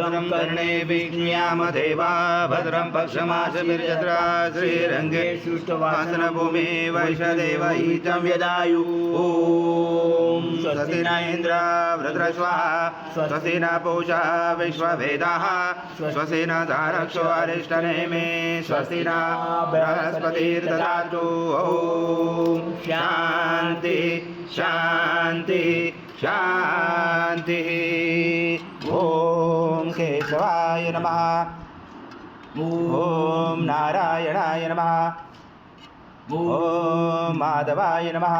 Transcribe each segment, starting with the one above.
भद्रं कर्णेभिः शृणुयाम देवा भद्रं पक्षमासभिर्यत्रा श्रीरङ्गे सुष्ठुवासनभूमे वैश्वदेवहितं यदायु ॐ स्वस्ति न इन्द्र वृत्रस्वाहा स्वस्ति न पूषा विश्ववेदाः स्वस्ति न धारक्षो अरिष्टनेमे स्वस्ति न बृहस्पतिर्ददातु ॐ शान्ति शान्ति शान्ति ॐ केशवाय नमः ॐ नारायणाय नमः ॐ माधवाय नमः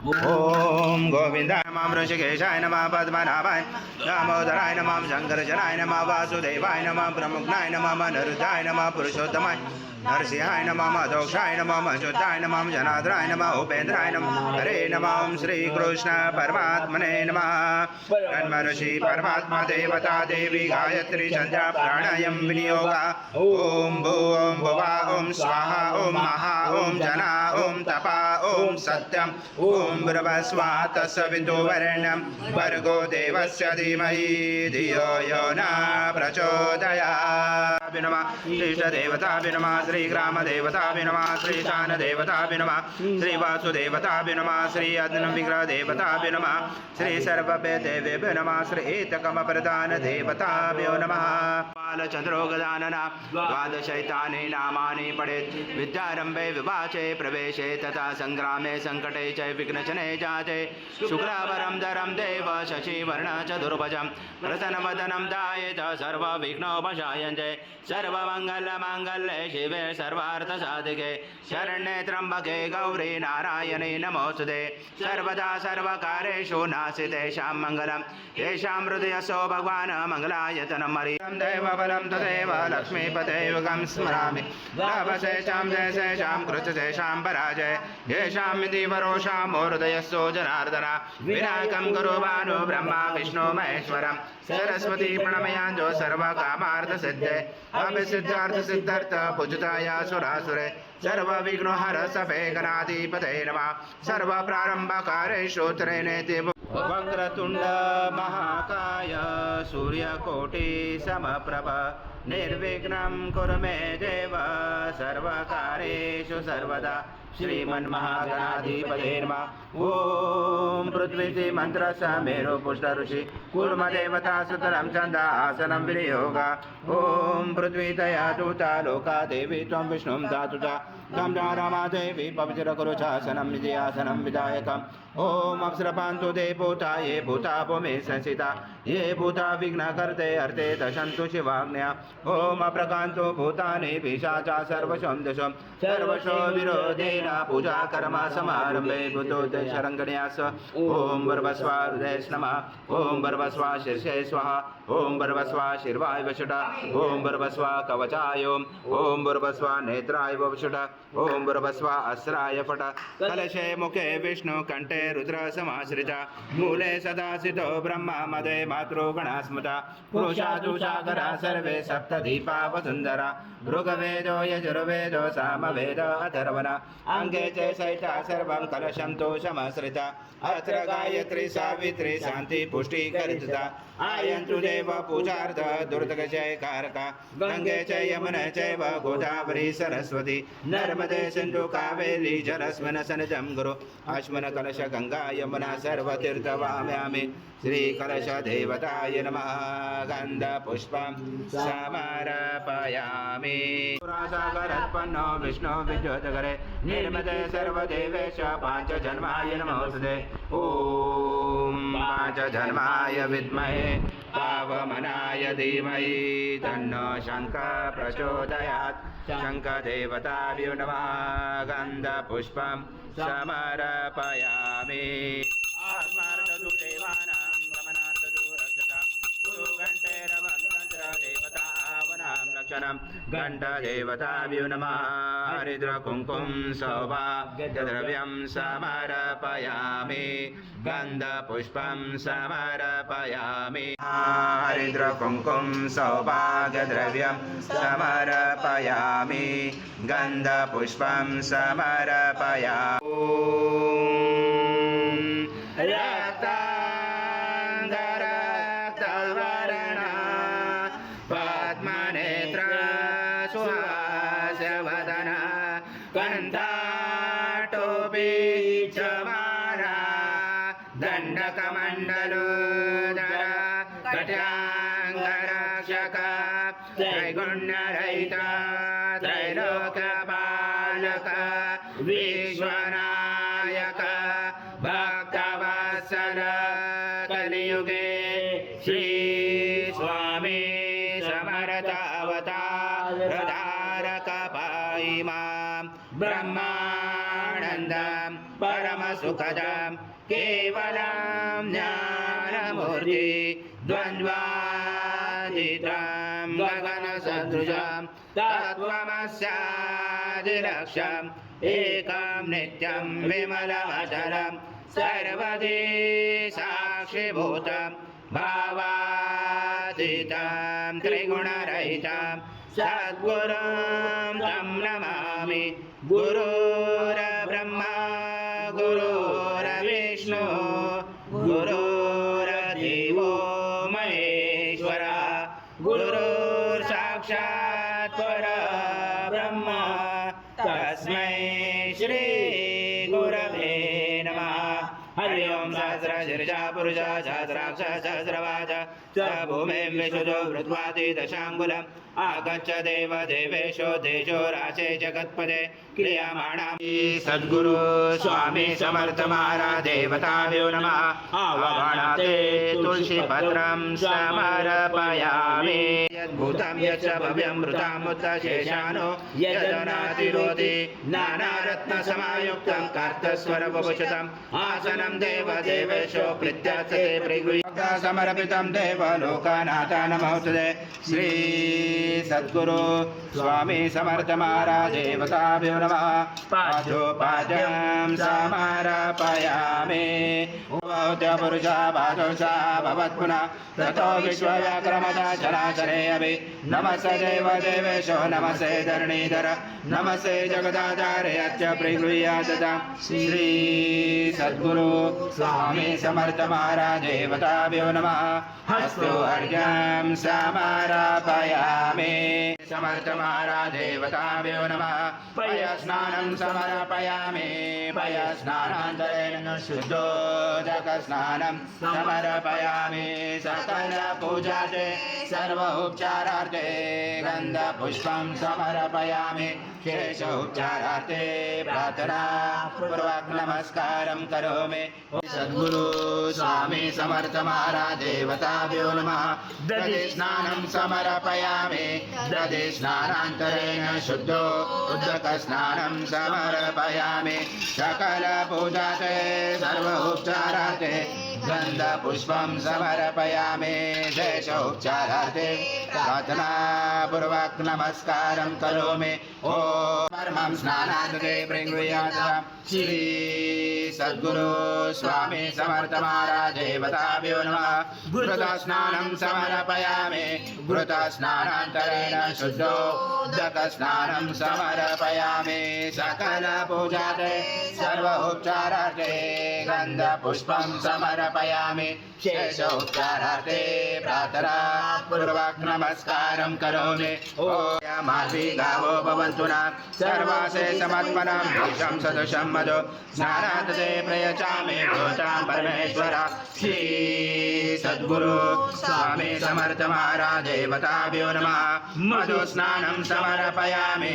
ॐ गोविन्दाय नमः ऋषिकेशाय नमः पद्मनाभाय दामोदराय नमः शङ्करजनाय नमः वासुदेवाय नमः प्रमुग्नाय नमः अनिरुद्धाय नमः पुरुषोत्तमाय नरसिंहाय नमः मधोक्षाय नमः अच्युताय नमः जनार्दनाय नमः उपेन्द्राय नमः हरे नमः ओं श्रीकृष्ण परमात्मने नमः ब्रह्म ऋषि परमात्मा देवता देवी गायत्री संध्या प्राणायाम विनियोगा ओं भूं भुवा ओं स्वाहा ओं महा ओं जना ओं तपा ओं सत्यम ओं ब्रह्मस्वा तस्सवितुर्वरेण्यं भर्गो देवस्य धीमहि धियो यो न प्रचोदयात् नमः इष्टदेवताभ्यो नमः श्रीग्रामदेवताभ्यो नमः श्रीशानदेवताभ्यो नमः श्रीवासुदेवताभ्यो नमः श्री अग्निविग्रहदेवताभ्यो नमः श्री सर्ववेदेभ्यो नमः श्री एककमप्रधानदेवताभ्यो नमः बालचन्द्रो गजानन द्वादशैतानि नामानि पठेत् विद्यारम्भे विवाचे प्रवेशे तथा सङ्ग्रामे सङ्कटे च विघ्नचने जाते शुक्लावरं धरं देव शशिवर्णं चतुर्भुजं प्रसन्नवदनं ध्यायेत् सर्वविघ्नोपशायन्ते सर्वमङ्गलमाङ्गल्ये शिवे सर्वार्थसाधिके शरण्ये त्र्यम्बके गौरी नारायणे नमोऽस्तुते सर्वदा सर्वकारेषु नास्ति तेषां मङ्गलं येषां हृदयसो भगवान् मङ्गलायतनं हरिं देवबलं तदेव लक्ष्मीपते युगं स्मरामि लाभशेषां जयशेषां कृतशेषां पराजय येषां दिवरोषां हृदयस्थो जनार्दन विनायकं गुरु भानु ब्रह्मा विष्णु महेश्वरं सरस्वती प्रणमयाञ्जो सर्वकामार्थसिद्धे अभिसिद्धार्थ सिद्धार्थ पूजिताया सुरासुरे सर्वविघ्नोहर सभे गणाधिपते नमः सर्वप्रारम्भकारेषु त्रिनेति वक्रतुण्ड महाकाय सूर्यकोटि समप्रभ निर्विघ्नं कुरु मे देव सर्वकार्येषु सर्वदा श्रीमन्महागणाधिपते नमः ॐ पृथ्वी मंत्रस्य मेरु पुष्ट ऋषि कूर्मदेवता सुतलं छन्द आसनं विनियोग ॐ पृथ्वी तया दूता लोका देवी त्वं विष्णुं धातु च तं रमा देवी पवित्रकुरु शासनं विजयासनं विधायकम् ॐ अप्सरपान्तु ते भूता ये भूता भूमि संस्थिता ये भूता विघ्नकर्ते अर्थे दशन्तु शिवाज्ञया ॐ अप्रकान्तो भूतानि पिशाचा सर्वशं दशं सर्वशो विरोधेन पूजा कर्म समारम्भे भूतोदयशरङ्गण्यास ॐ भर्वस्वा हृदये नमः ॐ भर्वस्वा शीर्षे स्वाहा ॐ भर्वस्वा शिर्वाय वषुट ॐ भर्वस्वा कवचाय ॐ भर्वस्वा नेत्राय वषुट ॐ भर्वस्वा अस्राय फट कलशे मुखे विष्णु कंठे रुद्र समाश्रिता मूले सदा स्थितो ब्रह्मा मदे मातृगणा स्मृता पुरुषादुषाकरा सर्वे सप्तदीपा वसुन्धरा ऋग्वेदो यजुर्वेदो सामवेद अथर्वण अंगे च सहिता सर्वं कलशं तो समाश्रिता अत्र गायत्री सावित्री शांति पुष्टि करिता आयन्तु देव पूजार्थ दुर्दगजय कारका गंगे च यमुने चैव गोदावरी सरस्वती नर्मदे सिन्धु कावेरी जलस्मिन् सन्निधं गुरु अश्विन कलश गंगा यमुना सर्वतीर्थवाम्यामि श्री कलश देवताय नमः गंध पुष्पं समर्पयामि पुरासागरोत्पन्नो विष्णु विद्योतकरे निर्मदे सर्वदेवेश पांचजन्माय नमोऽस्तुते ॐ पांचजन्माय विद्महे पावमनाय धीमहि तन्नो शङ्खः प्रचोदयात् शङ्खदेवताभ्यो नमः गन्धपुष्पं समर्पयामि आत्मार्थदु देवानां गमनार्थदु रक्षता गुरुघण्टेरवं तन्त्रदेवतावनां लक्षणं घण्टदेवताभ्यो नमः हरिद्रकुङ्कुं सौभाग्यद्रव्यं समर्पयामि गन्धपुष्पं समर्पयामि हरिद्रकुङ्कुं सौभाग्यद्रव्यं समर्पयामि गन्धपुष्पं समर्पयामि रक्ताङ्गरक्तवर्णा सुहास्यवदन कण्ठाटोपी च माला दण्डकमण्डलोदर कट्याङ्गरक्षक त्रैगुण्यरहित त्रैलोक्यपालक विश्वनायक भक्तवत्सल कलियुगे श्री स्वामी समर्थ अवतारधारक पाहि मां ब्रह्मानन्दं परमसुखदं केवलं ज्ञानमूर्ति द्वन्द्वातीतं गगनसदृशं तत्त्वमस्यादिलक्ष्यम् एकं नित्यं विमलमचलं सर्वदि साक्षिभूतं भावातीतं त्रिगुणरहितं सद्गुरुं तं नमामि गुरुर्ब्रह्मा गुरुर्विष्णु गुरुर्देवो महेश्वरा गुरुर्साक्षात् परब्रह्म तस्मै श्री गुरवे नमः हरि ओं सहस्रशीर्षा पुरुषा सहस्राक्ष सहस्रवाच स भूमिं विशुजो वृत्वातीदशाङ्गुलम् आगच्छ देव देवेशो देशो राशे जगत्पदे क्रियमाणां सद्गुरु स्वामी समर्थ महाराज देवताभ्यो नमः आवाहनाते तुलसीपत्रं समर्पयामि यद्भूतं यच्च भव्यं मृतामुत्त शेषानो यदनातिरोधि नानारत्नसमायुक्तं कार्तस्वरवभूषितम् आसनं देवदेवेशो प्रत्याचते प्रगृह्य समर्पितं देवलोकनाथ नमोस्तुते श्री सद्गुरु स्वामी समर्थ महाराज देवताभ्यो नमः पादोपाद्यं समर्पयामि भवत्य पुरुषा बादोषा भवत्पुनः ततो विश्वव्याक्रमता चराचरे अभि नमस्ते देव देवेशो नमस्ते धरणीधर नमस्ते जगदाधारे अच्च प्रगृह्यात् श्री सद्गुरु स्वामी समर्थ महाराज देवताभ्यो नमः हस्तो अर्घ्यं समर्पयामि समर्थ महाराज देवताभ्यो नमः पयस्नानं समर्पयामि पयस्नानान्तरेण शुद्धोदकस्नानं समर्पयामि सकल पूजार्थे सर्व उपचारार्थे गन्धपुष्पं समर्पयामि शेषोपचारार्थे प्रार्थना पूर्वक नमस्कारं करोमि सद्गुरु स्वामी समर्थ महाराज देवताभ्यो नमः दधिस्नानं समर्पयामि दधिस्नानान्तरेण शुद्धो उदकस्नानं समर्पयामि सकल पूजार्थे सर्व उपचारार्थे गन्धपुष्पं समर्पयामि शेषोपचारार्थे प्रार्थना पूर्वक नमस्कारं करोमि ॐ परमं स्नानान्ते प्रगृह्यात् श्री सद्गुरु स्वामी समर्थ महाराज देवताभ्यो नमः घृतस्नानं समर्पयामि घृतस्नानान्तरेण शुद्धोदकस्नानं समर्पयामि सकल पूजार्थे सर्व उपचारार्थे गन्धपुष्पं समर्पयामि शेषोपचारार्थे प्रार्थना पूर्वक नमस्कारं करोमि ॐ मार्वी गावो भवन्तु न सर्वासे समत्पनं भूषं सदृशं मधु स्नानात् ते प्रयचामि भूतां परमेश्वर श्री सद्गुरु स्वामी समर्थ महाराज देवताभ्यो नमः मधुस्नानं समर्पयामि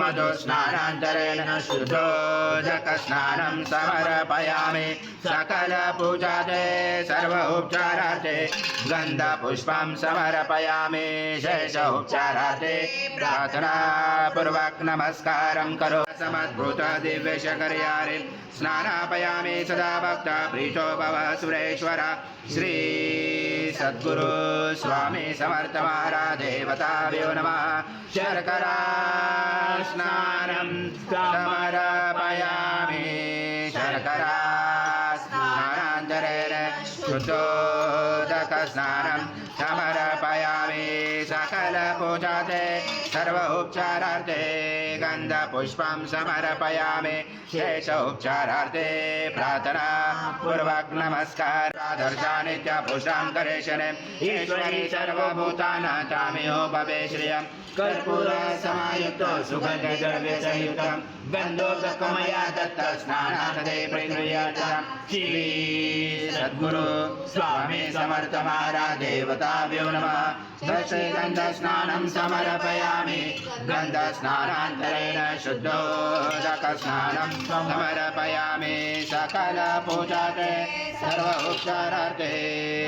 मधुस्नानान्तरेण शुद्धोदकस्नानं समर्पयामि सकल पूजार्थे सर्व उपचारार्थे गन्धपुष्पं समर्पयामि शेषोपचारार्थे प्रार्थना पूर्वक नमस्कारं करो समद्भूत दिव्यशकर्यारि स्नानापयामि सदा भक्त प्रीतो भव सुरेश्वर श्री सद्गुरु स्वामी समर्थ महाराज देवताभ्यो नमः शर्करा स्नानं समर्पयामि शर्करा स्नानान्तरेण शुद्धोदकस्नानं समर्पयामि सकल पूजार्थे सर्व उपचारार्थे गन्धपुष्पं समर्पयामि शेषोपचारार्थे प्रार्थना पूर्वक नमस्कार दुराधर्षानित्यपुष्टां करेशने ईश्वरी सर्वभूतानां तामियो भवे श्रियं कर्पूर समायुक्तो सुगन्धद्रव्यसंयुक्तं गन्धोदकमया दत्त स्नानानदे प्रगृह्यतां श्री सद्गुरु स्वामी समर्थ महाराज देवताभ्यो नमः दशे गन्धस्नानं समर्पयामि गन्धस्नानान्तरेण शुद्धोदकस्नानं समर्पयामि सकलपूजाते सर्व उपचारार्थे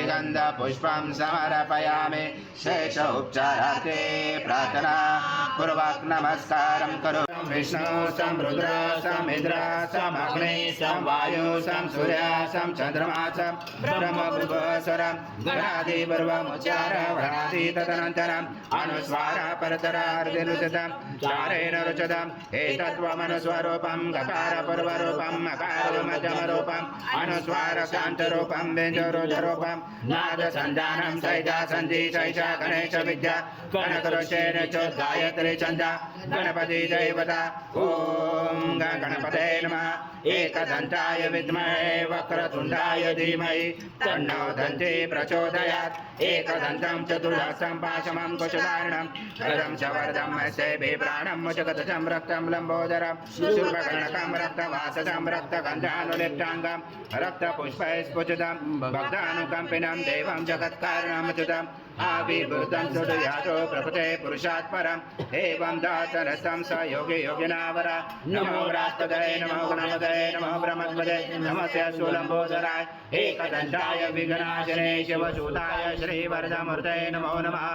गन्धपुष्पं समर्पयामि शेष उपचारार्थे प्रार्थना पूर्वक नमस्कारं करो विष्णु सं रुद्र सं इंद्र सं अग्नि सं वायु सं सूर्य सं चंद्रमा सं ब्रह्मभुवस्वरं गणादि पर्वमुच्चार वरादि तदनन्तरम् अनुस्वार परतरार्धिरुचितं चारेण रुचितम् एतत्त्वमनुस्वरूपं गकार पूर्वरूपं मकार मध्यमरूपं अनुस्वार शान्तरूपं व्यञ्जनरूपं नाद सन्धानं सैजा सन्धि सैषा गणेश विद्या कनकरुषेण च गायत्री छन्दा गणपति देवता ओम गणपते नमः एकदन्ताय विद्महे वक्रतुण्डाय धीमहि तन्नो दन्ती प्रचोदयात् एकदन्तं चतुर्दशं पाशमं कुशधारणं रदं च वरदं सेवे प्राणं मुचगतजं रक्तं लम्बोदरं शूर्पकर्णकं रक्तवासजं रक्तगन्धानुलिप्ताङ्गं रक्तपुष्पैस्फुटितं भक्तानुकम्पिनं देवं जगत्कारणमच्युतम् आविर्भूतं सुदयातो प्रभुते पुरुषात् परम् एवं दातरस्तं स योगी योगिनावर नमो व्रास्तदये नमो गणपतये नमो ब्रह्मद्वदे नमस्ते शूलम्बोदराय एकदन्ताय विघ्नाशने शिवसूताय श्रीवरदमूर्ते नमो नमः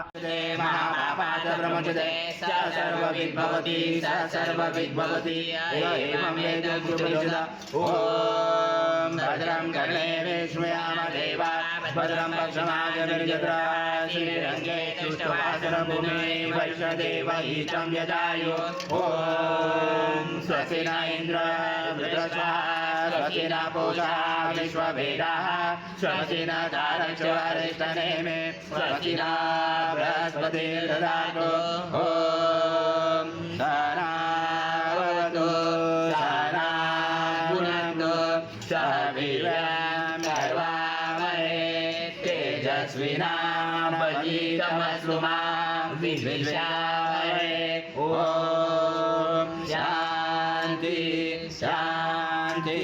महापापाद ब्रह्मचदे स सर्वविद्भवति स सर्वविद्भवति एवं वेदोपनिषद ॐ भद्रं कर्णे विष्णुयाम देवा भद्रं पक्षमाजमिर्यत्रा श्रीरङ्गे सुष्ठुवासरभूमे वैश्वदेवहितं यदायु ॐ स्वस्ति न इन्द्र वृद्धस्वाहा स्वस्ति न पूषा विश्ववेदाः स्वस्ति न तारक्षवारिष्ठनेमे स्वस्ति न बृहस्पतिर्दधातु ॐ सहनावतु सहना भुनक्तु सह वीर्यं कर्वावहै तेजस्विनामधीतमस्तु मा विद्विषावहै ॐ शान्ति शान्ति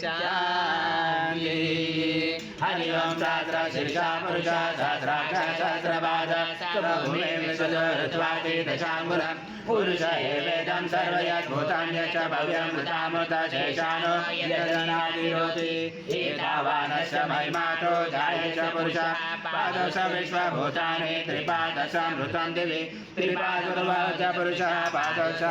शान्ति हरि ओं सहस्र शीर्षा पुरुष सहस्राक्ष सहस्रपाद सर्वभूमे विश्वजोत्वाति दशाङ्गुलं पुरुष एवेदं सर्वयद्भूतान्यश्च भव्यं मृतामृतशेषानो यदनादिरोति एतावानश्च महिमातो जायेश पुरुष पादश विश्वभूतानि त्रिपादशामृतं दिवि त्रिपादुर्वच पुरुषः पादश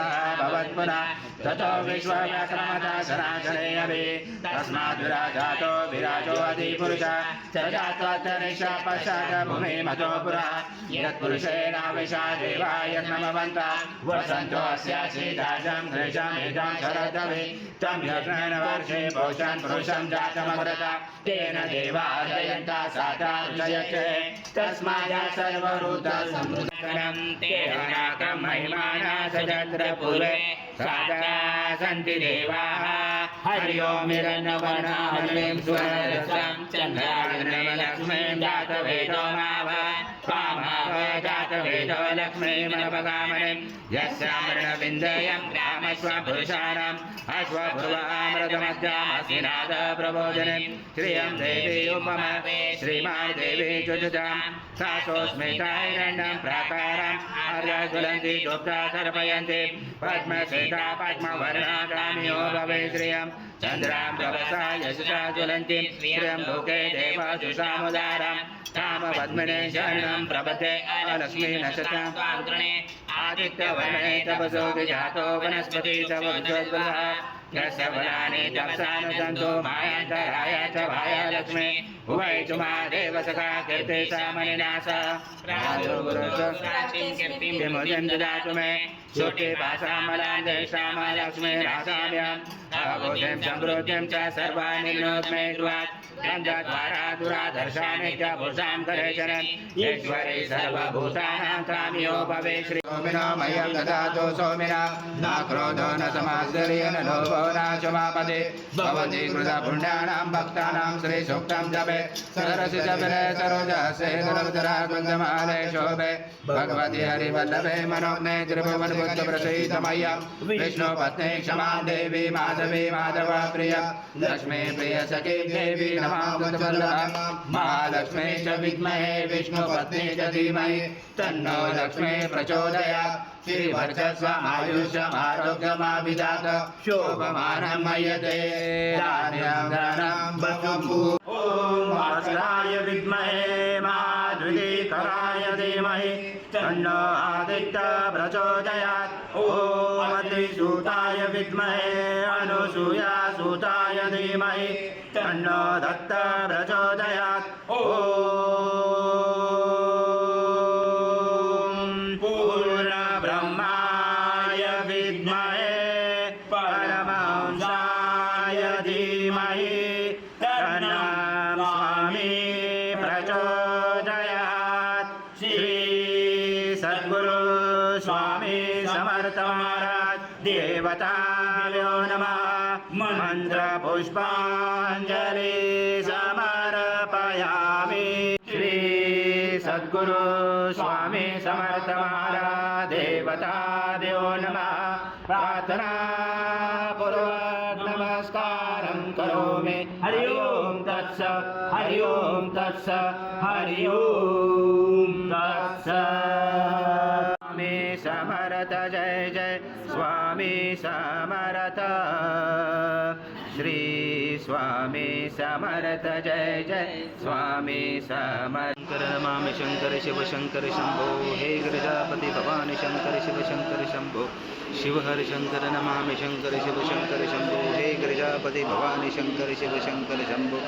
भवत्पुनः ततो विश्वव्याक्रमता सनातने अभि तस्माद् विराजातो विराजो अधिपुरुषः स जात्वात्तरिष पश्चात् भूमिमतो पुरः यत्पुरुषेण विषादेवा यज्ञमवन्तः वसन्तो अस्यासीदाजं घृषमेजं शरदवे तं यज्ञेन वर्षे पौषन् पुरुषं जातमग्रत तेन देवा जयन्ता साता जयते तस्माया सर्वरूता समृद्धनं तेनाकं महिमाना सजत्र पूर्वे सादा सन्ति देवाः हरि ओं हिरण्यवर्णा हरिं स्वररसं चन्द्राग्निलक्ष्मीं जातवेदो माव कामाव जातवेदो लक्ष्मीमनपगामनिं यस्यामृणविन्दयं रामस्व पुरुषाणाम् अश्वभुवामृतमध्यामसिनाद प्रबोधनं श्रियं देवी उपम श्रीमान् देवी जुजुजां सासोस्मिताहिरण्यं प्राकारम् आर्यज्वलन्ति गुप्ता सर्पयन्ति पद्मसेता पद्मवर्णा कामियो भवे श्रियं चन्द्रां प्रभसा यशसा ज्वलन्ति श्रियं लोके देवाजुषामुदारम् कामपद्मिने शरणं प्रपद्ये अलक्ष्मी नशतां त्वां आदित्यवर्णे तपसो विजातो वनस्पति तव विद्वद्वलः यस्य फलानि तपसानुसन्तो मायान्तराय च भाय लक्ष्मी उभय मा देवसखा कीर्तेशा मणिनाश विमुदिं ददातु मे शोके भाषामलां देशां लक्ष्मी रासाभ्याम् अबोधिं समृद्धिं च सर्वाणि नोत्मे द्वात् गन्धद्वारा दुराधर्षामि च भूषां करेशनं ईश्वरे सर्वभूतानां कामियो भवे श्री सोमिनो मह्यं ददातु सोमिनो न क्रोधो न समाश्चर्यो न लोभो न क्षमापदे भवति कृतपुण्यानां भक्तानां श्रीसूक्तं जपे सरसि जपे सरोजसे दुरवतरा कुञ्जमाले शोभे भगवति हरिवल्लभे मनोज्ञे त्रिभुवनबुद्धप्रसीद मह्यं विष्णुपत्नी क्षमा देवी माधवी माधव प्रिय लक्ष्मी प्रिय सखी देवी नमामि महालक्ष्मी च विद्महे विष्णुपत्नी च धीमहि तन्नो लक्ष्मी प्रचोदयात् श्रीवर्चस्वमायुष्यमारोग्यमाभिजात शोभमानं मयते धान्यं धनं बभूव। ॐ भास्कराय विद्महे माधुरीकराय धीमहि तन्नो आदित्य प्रचोदयात्। ॐ अद्रिसूताय विद्महे अनुसूयासूताय धीमहि तन्नो दत्त प्रचोदयात्। ॐ पूर्णब्रह्माय विद्महे परमहंसाय धीमहि तन्नो स्वामी प्रचोदयात्। श्री सद्गुरु स्वामी समर्थ महाराज देवताभ्यो नमः। मंत्र पुष्पांजलि समर्पयामि। श्री सद्गुरु स्वामी समर्थ महाराज देवताभ्यो नमः। प्रार्थना पूर्वक नमस्कारं करोमि। हरि ओम तत्सत् हरि ओम तत्सत् हरि ओम तत्सत्। स्वामी समर्थ जय जय स्वामी समर्थ। श्री स्वामी समर्थ जय जय स्वामी समर्थ। शंकर नमामि शंकर शिव शंकर शंभो हे गिरिजापति भवानी शंकर शिव शंकर शंभो शिव हर शंकर नमामि शंकर शिव शंकर शंभो हे गिरिजापति भवानी शंकर शिव शंकर शंभो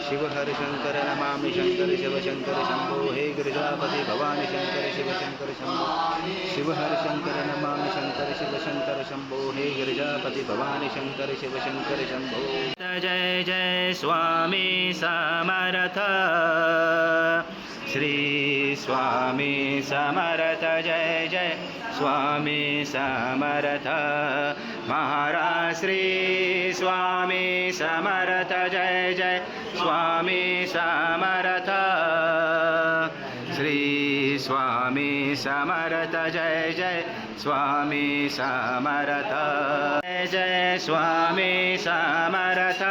शिव हर शंकर नमामि शंकर शिव शंकर शंभो हे गिरिजापति भवानी शंकर शिव शंकर शंभो शिव हर शंकर नमामि शंकर शिव शंकर शंभो हे गिरिजापति भवानी शंकर शिव शंकर शंभो। जय जय स्वामी समर्थ। श्री स्वामी समर्थ जय जय स्वामी समर्थ महाराज। श्री स्वामी समर्थ जय जय स्वामी समर्थ। श्री स्वामी समर्थ जय जय स्वामी समर्थ। जय जय स्वामी समर्थ।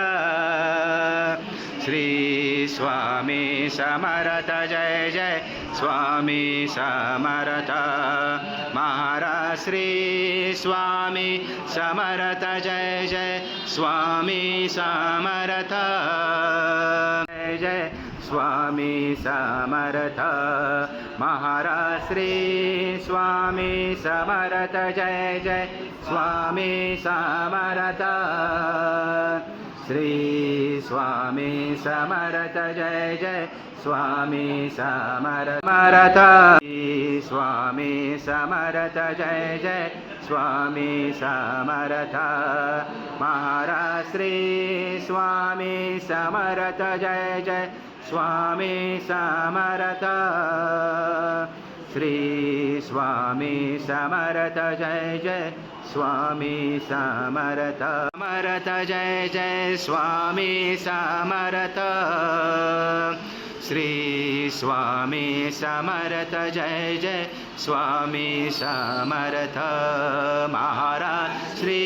श्री स्वामी समर्थ जय जय स्वामी समर्थ महाराज। श्री स्वामी समर्थ जय जय स्वामी समर्थ। जय जय स्वामी समर्थ महाराज। श्री स्वामी समर्थ जय जय स्वामी समर्थ। श्री स्वामी समर्थ जय जय स्वामी समर्थ। स्वामी समर्थ जय जय स्वामी समर्थ महाराज। श्री स्वामी समर्थ जय जय स्वामी समर्थ। श्री स्वामी समर्थ जय जय स्वामी समर्थ। समर्थ जय जय स्वामी समर्थ। श्री स्वामी समर्थ जय जय स्वामी समर्थ महाराज। श्री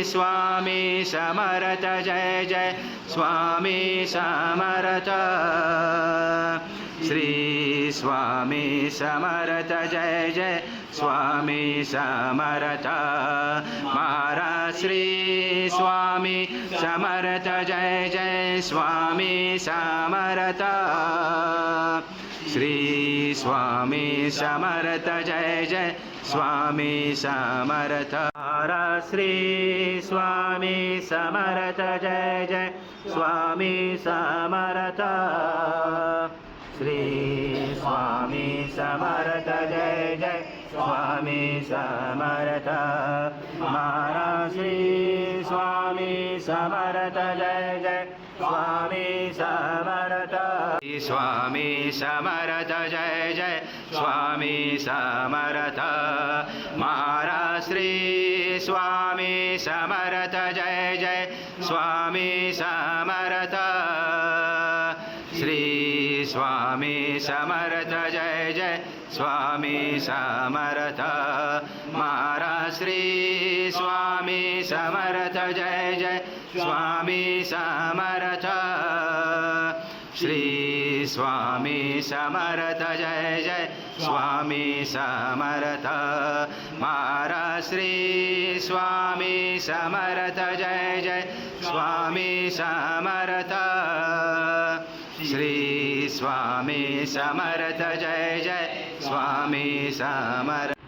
स्वामी समर्थ जय जय स्वामी समर्थ। श्री स्वामी समर्थ जय जय स्वामी समर्थ महाराज। श्री स्वामी समर्थ जय जय स्वामी समर्थ। श्री स्वामी समर्थ जय जय स्वामी समर्थ महाराज। श्री स्वामी समर्थ जय जय स्वामी समर्थ। श्री स्वामी समर्थ जय जय स्वामी समर्थ महाराज। श्री स्वामी समर्थ जय जय स्वामी समर्थ। स्वामी समर्थ जय जय स्वामी समर्थ महाराज श्री स्वामी समर्थ जय जय स्वामी समर्थ श्री स्वामी समर्थ जय जय स्वामी समर्थ महाराज श्री स्वामी समर्थ जय जय स्वामी समर्थ श्री स्वामी समर्थ जय जय स्वामी समर्थ महाराज श्री स्वामी समर्थ जय जय स्वामी समर्थ श्री स्वामी समर्थ जय जय स्वामी समर्थ